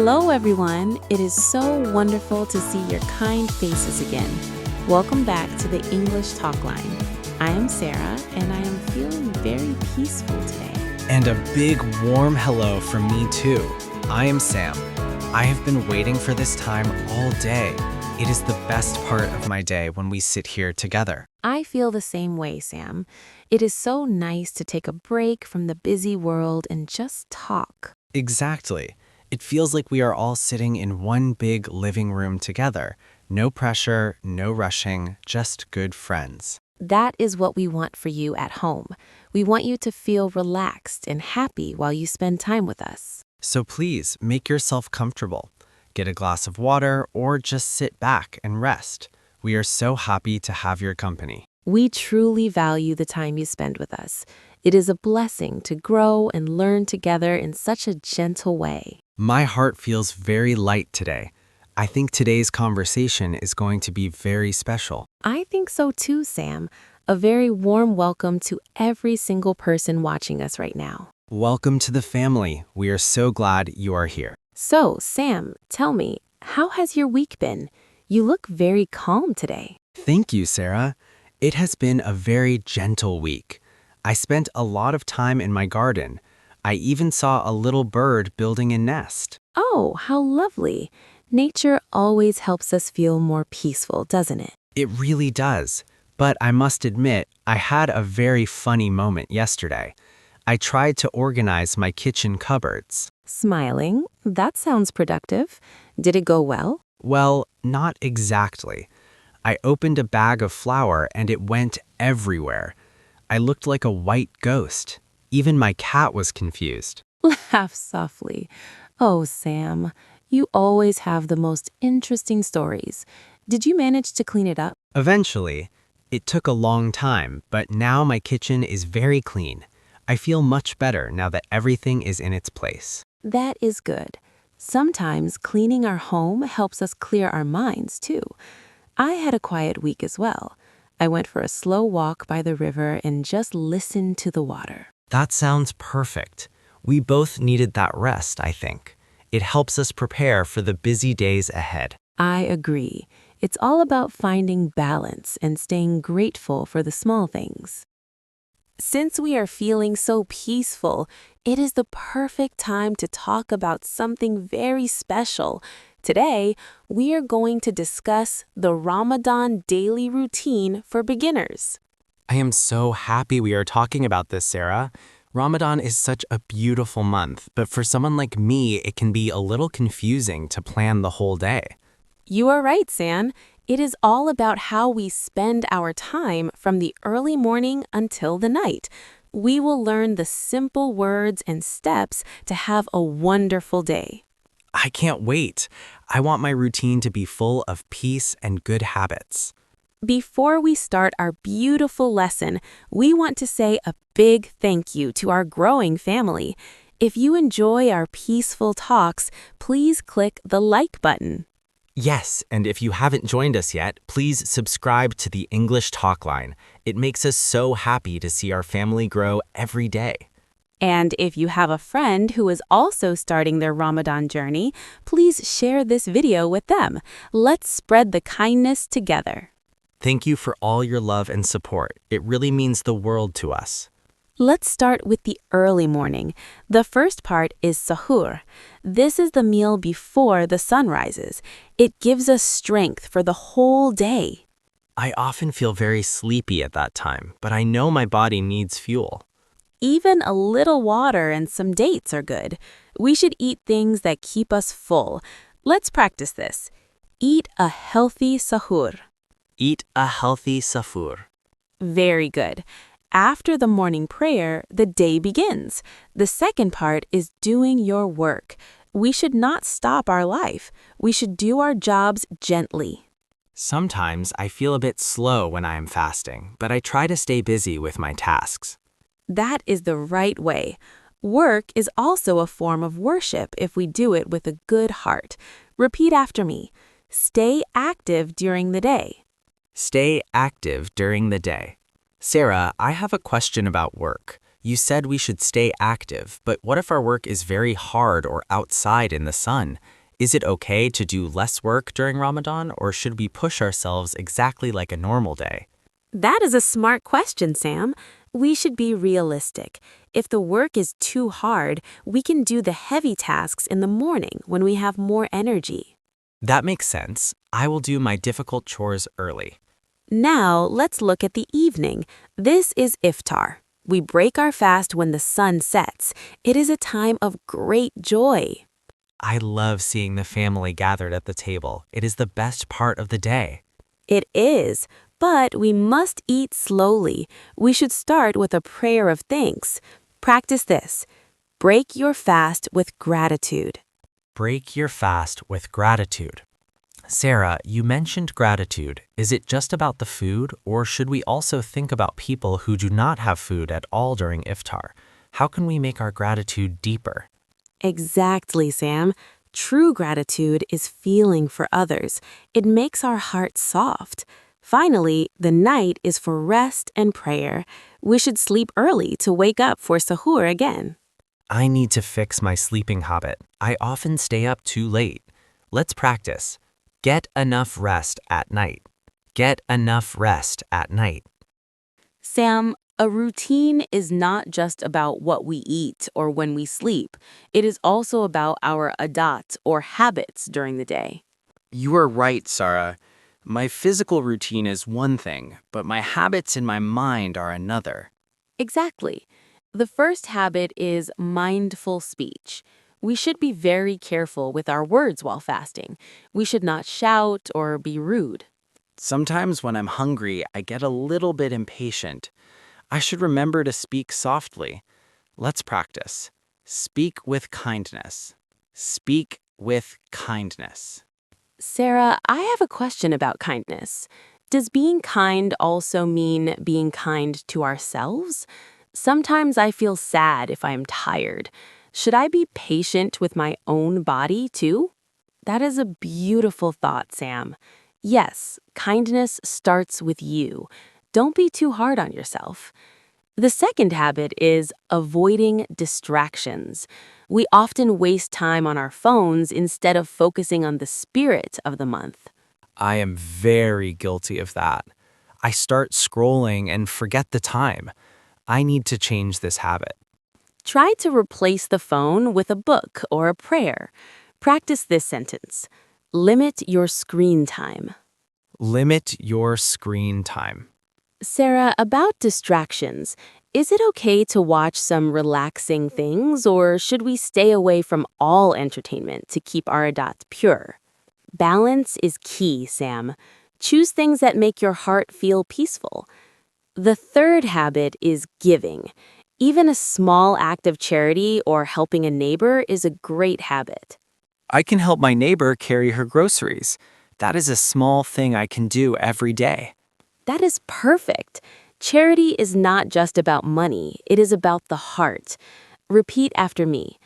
Hello, everyone. It is so wonderful to see your kind faces again. Welcome back to the English Talkline. I am Sarah, and I am feeling very peaceful today. And a big warm hello from me too. I am Sam. I have been waiting for this time all day. It is the best part of my day when we sit here together. I feel the same way, Sam. It is so nice to take a break from the busy world and just talk. Exactly. It feels like we are all sitting in one big living room together. No pressure, no rushing, just good friends. That is what we want for you at home. We want you to feel relaxed and happy while you spend time with us. So please make yourself comfortable. Get a glass of water or just sit back and rest. We are so happy to have your company. We truly value the time you spend with us. It is a blessing to grow and learn together in such a gentle way. My heart feels very light today. I think today's conversation is going to be very special. I think so too, Sam. A very warm welcome to every single person watching us right now. Welcome to the family. We are so glad you are here. So, Sam, tell me, how has your week been? You look very calm today. Thank you, Sarah. It has been a very gentle week. I spent a lot of time in my garden. I even saw a little bird building a nest. Oh, how lovely. Nature always helps us feel more peaceful, doesn't it? It really does. But I must admit, I had a very funny moment yesterday. I tried to organize my kitchen cupboards. Smiling? That sounds productive. Did it go well? Well, not exactly. I opened a bag of flour and it went everywhere. I looked like a white ghost. Even my cat was confused. Laugh softly. Oh, Sam, you always have the most interesting stories. Did you manage to clean it up? Eventually, it took a long time, but now my kitchen is very clean. I feel much better now that everything is in its place. That is good. Sometimes cleaning our home helps us clear our minds, too. I had a quiet week as well. I went for a slow walk by the river and just listened to the water. That sounds perfect. We both needed that rest, I think. It helps us prepare for the busy days ahead. I agree. It's all about finding balance and staying grateful for the small things. Since we are feeling so peaceful, it is the perfect time to talk about something very special. Today, we are going to discuss the Ramadan Daily Routine for beginners. I am so happy we are talking about this, Sarah. Ramadan is such a beautiful month, but for someone like me, it can be a little confusing to plan the whole day. You are right, Sam. It is all about how we spend our time from the early morning until the night. We will learn the simple words and steps to have a wonderful day. I can't wait. I want my routine to be full of peace and good habits. Before we start our beautiful lesson, we want to say a big thank you to our growing family. If you enjoy our peaceful talks, please click the like button. Yes, and if you haven't joined us yet, please subscribe to the English Talkline. It makes us so happy to see our family grow every day. And if you have a friend who is also starting their Ramadan journey, please share this video with them. Let's spread the kindness together. Thank you for all your love and support. It really means the world to us. Let's start with the early morning. The first part is Suhoor. This is the meal before the sun rises. It gives us strength for the whole day. I often feel very sleepy at that time, but I know my body needs fuel. Even a little water and some dates are good. We should eat things that keep us full. Let's practice this. Eat a healthy Suhoor. Eat a healthy sahur. Very good. After the morning prayer, the day begins. The second part is doing your work. We should not stop our life. We should do our jobs gently. Sometimes I feel a bit slow when I am fasting, but I try to stay busy with my tasks. That is the right way. Work is also a form of worship if we do it with a good heart. Repeat after me. Stay active during the day. Stay active during the day. Sarah, I have a question about work. You said we should stay active, but what if our work is very hard or outside in the sun? Is it okay to do less work during Ramadan, or should we push ourselves exactly like a normal day? That is a smart question, Sam. We should be realistic. If the work is too hard, we can do the heavy tasks in the morning when we have more energy. That makes sense. I will do my difficult chores early. Now, let's look at the evening. This is Iftar. We break our fast when the sun sets. It is a time of great joy. I love seeing the family gathered at the table. It is the best part of the day. It is, but we must eat slowly. We should start with a prayer of thanks. Practice this. Break your fast with gratitude. Break your fast with gratitude. Sarah, you mentioned gratitude. Is it just about the food, or should we also think about people who do not have food at all during iftar? How can we make our gratitude deeper? Exactly, Sam. True gratitude is feeling for others. It makes our hearts soft. Finally, the night is for rest and prayer. We should sleep early to wake up for Suhoor again. I need to fix my sleeping habit. I often stay up too late. Let's practice. Get enough rest at night. Get enough rest at night. Sam, a routine is not just about what we eat or when we sleep. It is also about our Adat or habits during the day. You are right, Sara. My physical routine is one thing, but my habits in my mind are another. Exactly. The first habit is mindful speech. We should be very careful with our words while fasting. We should not shout or be rude. Sometimes when I'm hungry, I get a little bit impatient. I should remember to speak softly. Let's practice. Speak with kindness. Speak with kindness. Sarah, I have a question about kindness. Does being kind also mean being kind to ourselves? Sometimes I feel sad if I'm tired. Should I be patient with my own body too? That is a beautiful thought, Sam. Yes, kindness starts with you. Don't be too hard on yourself. The second habit is avoiding distractions. We often waste time on our phones instead of focusing on the spirit of the month. I am very guilty of that. I start scrolling and forget the time. I need to change this habit. Try to replace the phone with a book or a prayer. Practice this sentence. Limit your screen time. Limit your screen time. Sarah, about distractions, is it okay to watch some relaxing things, or should we stay away from all entertainment to keep our Adat pure? Balance is key, Sam. Choose things that make your heart feel peaceful. The third habit is giving. Even a small act of charity or helping a neighbor is a great habit. I can help my neighbor carry her groceries. That is a small thing I can do every day. That is perfect. Charity is not just about money, it is about the heart. Repeat after me.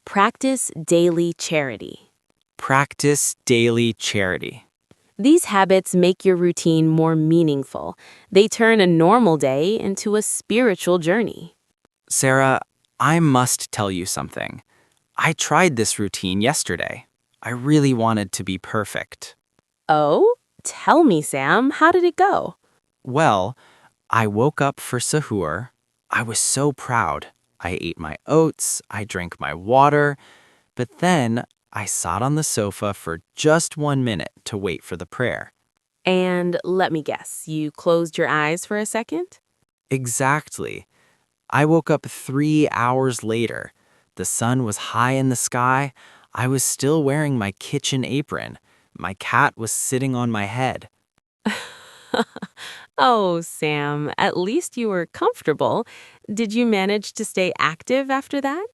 Practice daily charity. Practice daily charity. These habits make your routine more meaningful. They turn a normal day into a spiritual journey. Sarah, I must tell you something. I tried this routine yesterday. I really wanted to be perfect. Oh? Tell me, Sam, how did it go? Well, I woke up for Suhoor. I was so proud. I ate my oats, I drank my water, but then I sat on the sofa for just 1 minute to wait for the prayer. And let me guess, you closed your eyes for a second? Exactly. I woke up 3 hours later. The sun was high in the sky. I was still wearing my kitchen apron. My cat was sitting on my head. Oh, Sam, at least you were comfortable. Did you manage to stay active after that?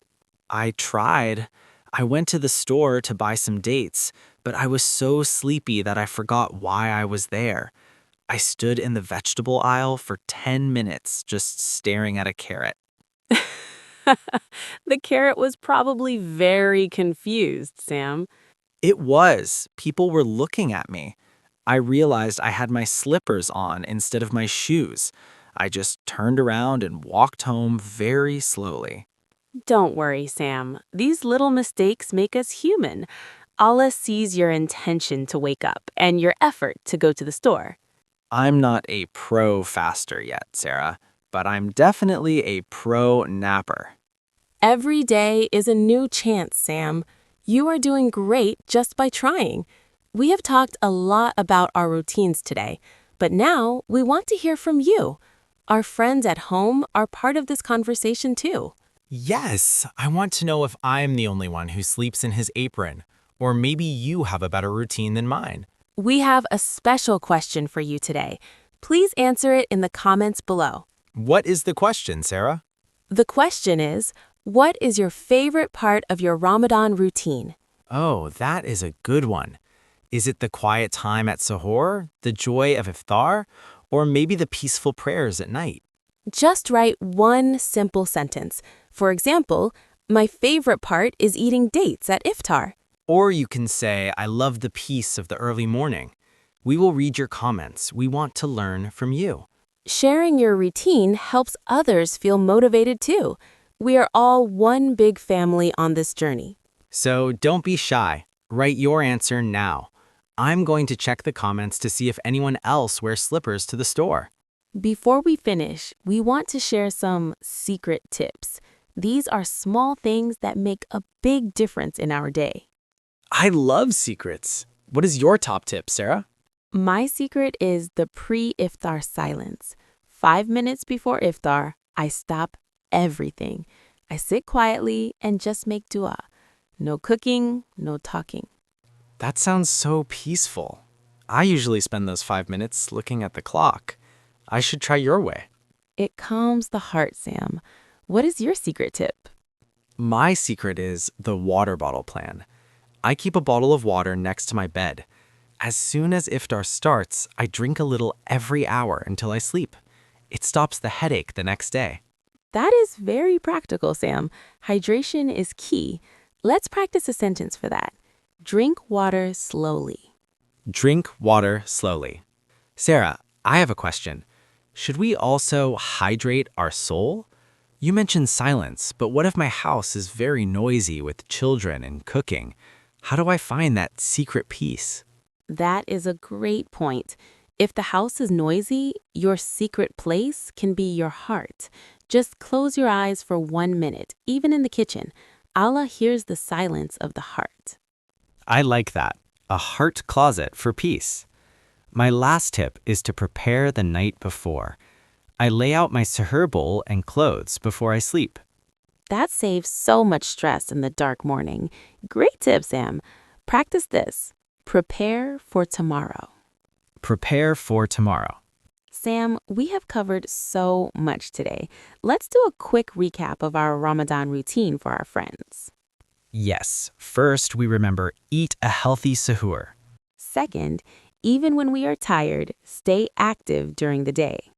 I tried. I went to the store to buy some dates, but I was so sleepy that I forgot why I was there. I stood in the vegetable aisle for 10 minutes just staring at a carrot. The carrot was probably very confused, Sam. It was. People were looking at me. I realized I had my slippers on instead of my shoes. I just turned around and walked home very slowly. Don't worry, Sam. These little mistakes make us human. Allah sees your intention to wake up and your effort to go to the store. I'm not a pro faster yet, Sarah, but I'm definitely a pro napper. Every day is a new chance, Sam. You are doing great just by trying. We have talked a lot about our routines today, but now we want to hear from you. Our friends at home are part of this conversation too. Yes, I want to know if I'm the only one who sleeps in his apron, or maybe you have a better routine than mine. We have a special question for you today. Please answer it in the comments below. What is the question, Sarah? The question is, what is your favorite part of your Ramadan routine? Oh, that is a good one. Is it the quiet time at Suhoor, the joy of Iftar, or maybe the peaceful prayers at night? Just write one simple sentence. For example, my favorite part is eating dates at Iftar. Or you can say, I love the peace of the early morning. We will read your comments. We want to learn from you. Sharing your routine helps others feel motivated too. We are all one big family on this journey. So don't be shy. Write your answer now. I'm going to check the comments to see if anyone else wears slippers to the store. Before we finish, we want to share some secret tips. These are small things that make a big difference in our day. I love secrets. What is your top tip, Sarah? My secret is the pre-iftar silence. 5 minutes before iftar, I stop everything. I sit quietly and just make dua. No cooking, no talking. That sounds so peaceful. I usually spend those 5 minutes looking at the clock. I should try your way. It calms the heart, Sam. What is your secret tip? My secret is the water bottle plan. I keep a bottle of water next to my bed. As soon as iftar starts, I drink a little every hour until I sleep. It stops the headache the next day. That is very practical, Sam. Hydration is key. Let's practice a sentence for that. Drink water slowly. Drink water slowly. Sarah, I have a question. Should we also hydrate our soul? You mentioned silence, but what if my house is very noisy with children and cooking? How do I find that secret peace? That is a great point. If the house is noisy, your secret place can be your heart. Just close your eyes for 1 minute, even in the kitchen. Allah hears the silence of the heart. I like that. A heart closet for peace. My last tip is to prepare the night before. I lay out my suhoor bowl and clothes before I sleep. That saves so much stress in the dark morning. Great tip, Sam. Practice this. Prepare for tomorrow. Prepare for tomorrow. Sam, we have covered so much today. Let's do a quick recap of our Ramadan routine for our friends. Yes, first we remember eat a healthy suhoor. Second, even when we are tired, stay active during the day.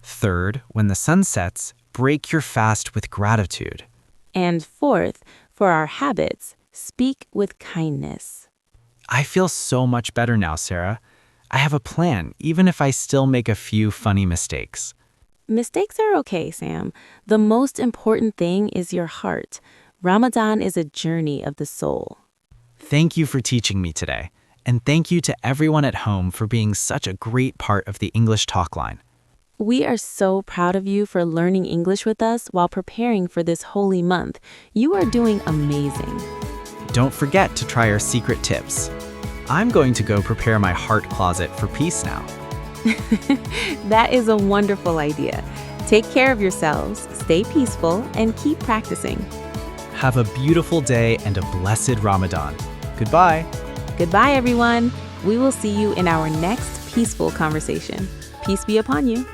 Third, when the sun sets, break your fast with gratitude. And fourth, for our habits, speak with kindness. I feel so much better now, Sarah. I have a plan, even if I still make a few funny mistakes. Mistakes are okay, Sam. The most important thing is your heart. Ramadan is a journey of the soul. Thank you for teaching me today. And thank you to everyone at home for being such a great part of the English Talkline. We are so proud of you for learning English with us while preparing for this holy month. You are doing amazing. Don't forget to try our secret tips. I'm going to go prepare my heart closet for peace now. That is a wonderful idea. Take care of yourselves, stay peaceful, and keep practicing. Have a beautiful day and a blessed Ramadan. Goodbye. Goodbye, everyone. We will see you in our next peaceful conversation. Peace be upon you.